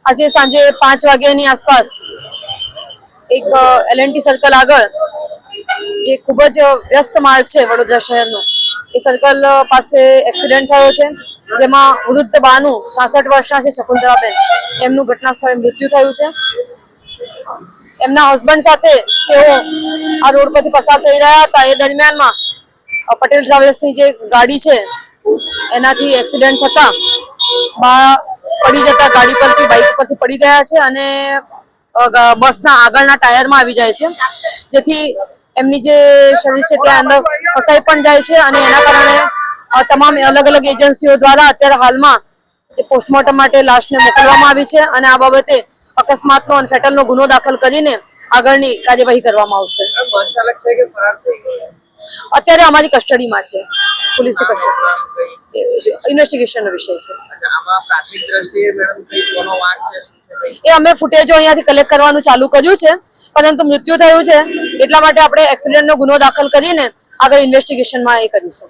આજે સાંજે 5 વાગ્યાની આસપાસ એક L&T સર્કલ આગળ જે ખૂબ જ વ્યસ્ત માર્ગ છે વડોદરા શહેરનો, એ સર્કલ પાસે એક્સિડન્ટ થયો છે, જેમાં વૃદ્ધ બાનું 66 વર્ષના છે શકુંતલાબેન, એમનું ઘટના સ્થળે મૃત્યુ થયું છે. એમના હસબન્ડ સાથે તેઓ આ રોડ પરથી પસાર થઈ રહ્યા હતા, એ દરમિયાનમાં પટેલ ટ્રાવેલ્સની જે ગાડી છે એનાથી એક્સિડન્ટ થતા બા પડી જતા ગાડી પરથી બાઇક પરથી પડી ગયા છે અને બસના આગળના ટાયરમાં આવી જાય છે, જેથી એમની જે શરીર છે ત્યાં અંદર ફસાઈ પણ જાય છે અને એના કારણે તમામ અલગ અલગ એજન્સીઓ દ્વારા અત્યારે હાલમાં જે પોસ્ટમોર્ટમ માટે લાશને મોકલવામાં આવી છે અને આ બાબતે અકસ્માતનો અને ફેટલનો ગુનો દાખલ કરીને આગળની કાર્યવાહી કરવામાં આવશે. અત્યારે અમારી કસ્ટડીમાં છે, પોલીસની કસ્ટડી, ઇન્વેસ્ટિગેશનનો વિષય છે. એ અમે ફૂટેજો અહીંયાથી કલેક્ટ કરવાનું ચાલુ કર્યું છે, પરંતુ મૃત્યુ થયું છે એટલા માટે આપણે એક્સિડન્ટનો ગુનો દાખલ કરીને આગળ ઇન્વેસ્ટિગેશનમાં એ કરીશું.